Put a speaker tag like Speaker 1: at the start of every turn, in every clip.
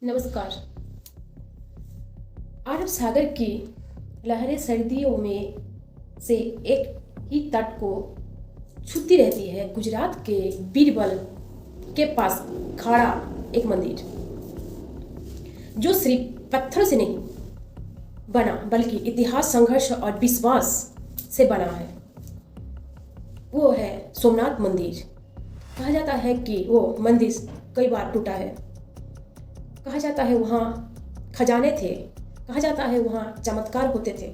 Speaker 1: नमस्कार। अरब सागर की लहरें सर्दियों में से एक ही तट को छूती रहती है। गुजरात के बीरबल के पास खड़ा एक मंदिर जो सिर्फ पत्थरों से नहीं बना बल्कि इतिहास, संघर्ष और विश्वास से बना है, वो है सोमनाथ मंदिर। कहा जाता है कि वो मंदिर कई बार टूटा है। कहा जाता है वहाँ खजाने थे, कहा जाता है वहाँ चमत्कार होते थे।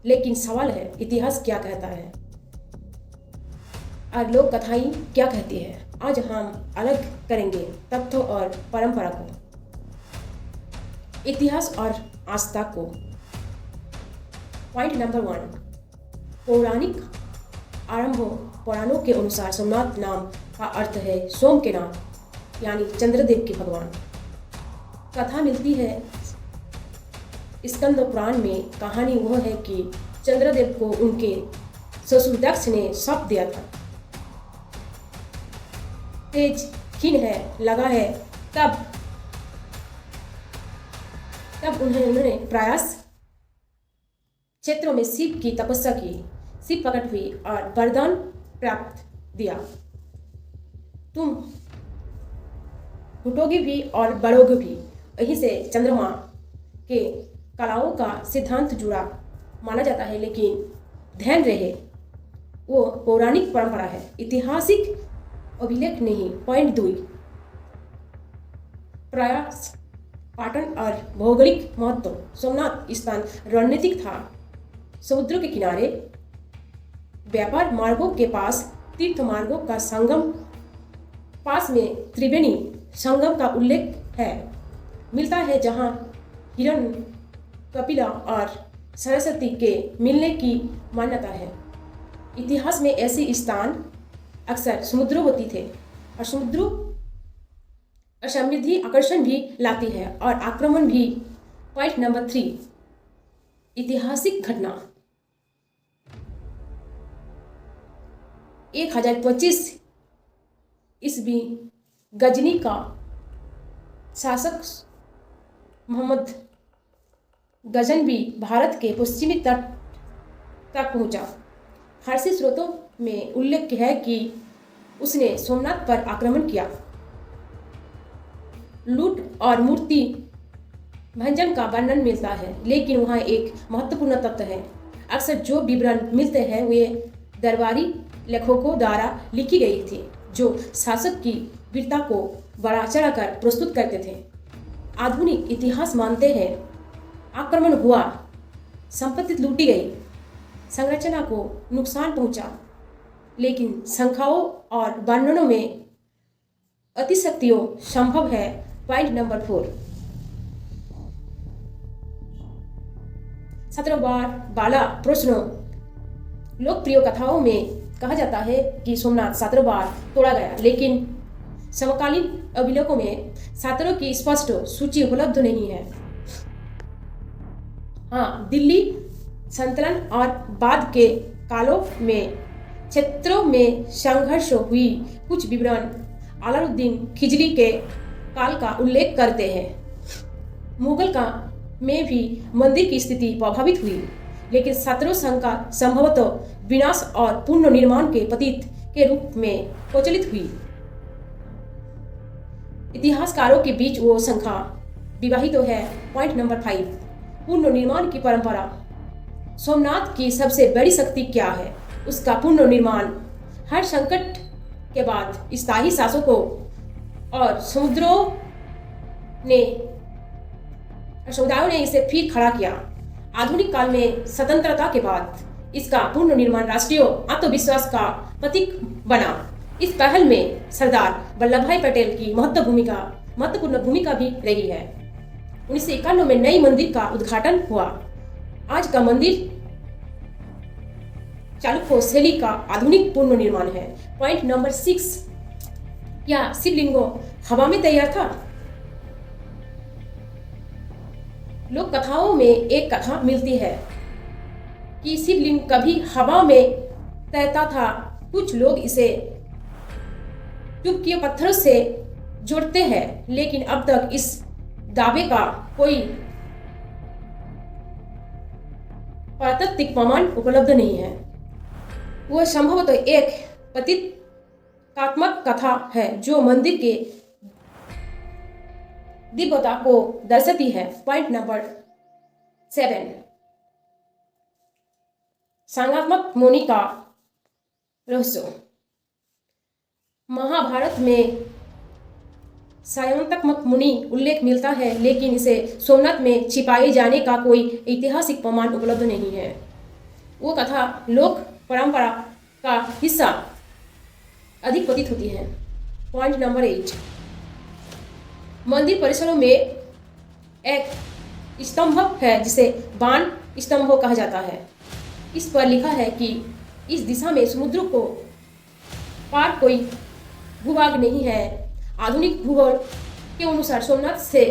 Speaker 1: लेकिन सवाल है, इतिहास क्या कहता है और लोक कथाएं क्या कहती है। आज हम अलग करेंगे तथ्यों और परंपरा को, इतिहास और आस्था को। पॉइंट नंबर 1, पौराणिक आरंभ। पुराणों के अनुसार सोमनाथ नाम का अर्थ है सोम के नाम, यानी चंद्रदेव के भगवान। कथा मिलती है स्कंद पुराण में। कहानी वह है कि चंद्रदेव को उनके ससुर दक्ष ने श्राप दिया था। तेज खीन है लगा है, तब उन्होंने प्रयास क्षेत्रों में शिव की तपस्या की। शिव प्रकट हुई और वरदान प्राप्त दिया, तुम फूटोगे भी और बढ़ोगे भी। यहीं से चंद्रमा के कलाओं का सिद्धांत जुड़ा माना जाता है। लेकिन ध्यान रहे, वो पौराणिक परंपरा है, ऐतिहासिक अभिलेख नहीं। पॉइंट 2, प्रयास, पाटन और भौगोलिक महत्व। सोमनाथ स्थान रणनीतिक था। समुद्र के किनारे, व्यापार मार्गों के पास, तीर्थ मार्गों का संगम, पास में त्रिवेणी संगम का उल्लेख है मिलता है, जहां हिरण, कपिला और सरस्वती के मिलने की मान्यता है। इतिहास में ऐसे स्थान अक्सर समुद्रवर्ती थे और समुद्र समृद्धि आकर्षण भी लाती है और आक्रमण भी। पॉइंट नंबर 3, ऐतिहासिक घटना। 1025 ईस्वी गजनी का शासक मोहम्मद गजनवी भारत के पश्चिमी तट तक पहुंचा। फारसी स्रोतों में उल्लेख है कि उसने सोमनाथ पर आक्रमण किया। लूट और मूर्ति भंजन का वर्णन मिलता है, लेकिन वहाँ एक महत्वपूर्ण तथ्य है। अक्सर जो विवरण मिलते हैं वे दरबारी लेखकों द्वारा लिखी गई थी, जो शासक की वीरता को बढ़ा चढ़ाकर प्रस्तुत करते थे। आधुनिक इतिहास मानते हैं आक्रमण हुआ, संपत्ति लूटी गई, संरचना को नुकसान पहुंचा, लेकिन संख्याओं और वर्णनों में अतिशक्तियों संभव है। पॉइंट नंबर 4, 17 बार बाला प्रश्न। लोकप्रिय कथाओं में कहा जाता है कि सोमनाथ 17 बार तोड़ा गया, लेकिन समकालीन अभिलेखों में 17 की स्पष्ट सूची उपलब्ध नहीं है। हाँ, दिल्ली संतलन और बाद के कालों में क्षेत्रों में संघर्ष हुई। कुछ विवरण अलाउद्दीन खिलजी के काल का उल्लेख करते हैं। मुगल का में भी मंदिर की स्थिति प्रभावित हुई, लेकिन 17 शंका संभवतः विनाश और पुनर्निर्माण के प्रतीक के रूप में प्रचलित हुई। इतिहासकारों के बीच वो संख्या विवाहित है। पॉइंट नंबर 5, पुनर्निर्माण की परंपरा। सोमनाथ की सबसे बड़ी शक्ति क्या है? उसका पुनर्निर्माण। हर संकट के बाद स्थायी शासकों और समुदायों ने इसे फिर खड़ा किया। आधुनिक काल में स्वतंत्रता के बाद इसका पुनर्निर्माण राष्ट्रीय आत्मविश्वास का प्रतीक बना। इस पहल में सरदार वल्लभ भाई पटेल की महत्वपूर्ण भूमिका भी रही है। 1951 में नई मंदिर का उद्घाटन हुआ। आज का मंदिर चालुक्य शैली का आधुनिक पुनर्निर्माण है। पॉइंट नंबर 6, क्या शिवलिंग हवा में तैयार था? लोक कथाओं में एक कथा मिलती है कि शिवलिंग कभी हवा में तैरता था। कुछ लोग इसे चुबकिए पत्थरों से जोड़ते हैं, लेकिन अब तक इस दावे का कोई प्राकृतिक प्रमाण उपलब्ध नहीं है। वह संभवतः एक प्रतीकात्मक कथा है जो मंदिर के दिव्यता को दर्शाती है। पॉइंट नंबर 7, सांगात्मक मुनि का रहस्य। महाभारत में सायंतात्मक मुनि उल्लेख मिलता है, लेकिन इसे सोमनाथ में छिपाए जाने का कोई ऐतिहासिक प्रमाण उपलब्ध नहीं है। वो कथा लोक परंपरा का हिस्सा अधिक प्रतीत होती है। पॉइंट नंबर 8, मंदिर परिसरों में एक स्तंभ है जिसे बाण स्तंभ कहा जाता है। इस पर लिखा है कि इस दिशा में समुद्र को पार कोई भूभाग नहीं है। आधुनिक भूगोल के अनुसार सोमनाथ से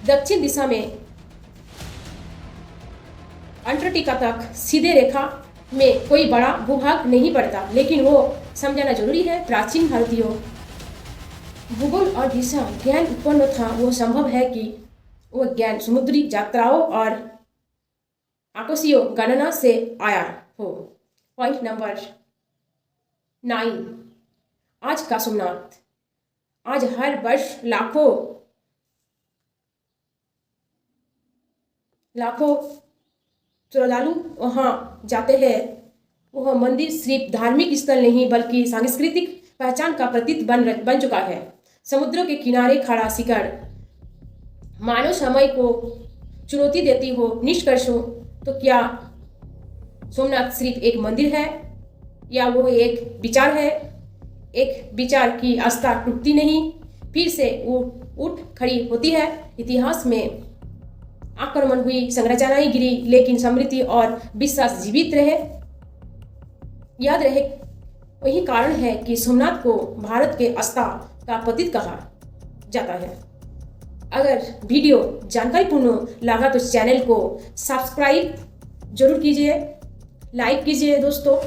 Speaker 1: दक्षिण दिशा में अंटार्कटिका तक सीधे रेखा में कोई बड़ा भूभाग नहीं पड़ता, लेकिन वो समझना जरूरी है। प्राचीन भारतीय भूगोल और दिशा ज्ञान उत्पन्न था। वो संभव है कि वह ज्ञान समुद्री यात्राओं और आकाशीय गणना से आया हो। पॉइंट नंबर 9, आज का सोमनाथ। आज हर वर्ष लाखों श्रद्धालु वहाँ जाते हैं। वह मंदिर सिर्फ धार्मिक स्थल नहीं बल्कि सांस्कृतिक पहचान का प्रतीक बन चुका है। समुद्र के किनारे खड़ा शिखर मानव समय को चुनौती देती हो। निष्कर्ष हो तो क्या सोमनाथ सिर्फ एक मंदिर है या वो एक विचार है? एक विचार की आस्था टूटती नहीं, फिर से उठ खड़ी होती है। इतिहास में आक्रमण हुई, संरचनाएं गिरी, लेकिन समृद्धि और विश्वास जीवित रहे। याद रहे, वही कारण है कि सोमनाथ को भारत के आस्था का प्रतीक कहा जाता है। अगर वीडियो जानकारीपूर्ण लगा तो चैनल को सब्सक्राइब जरूर कीजिए, लाइक कीजिए दोस्तों।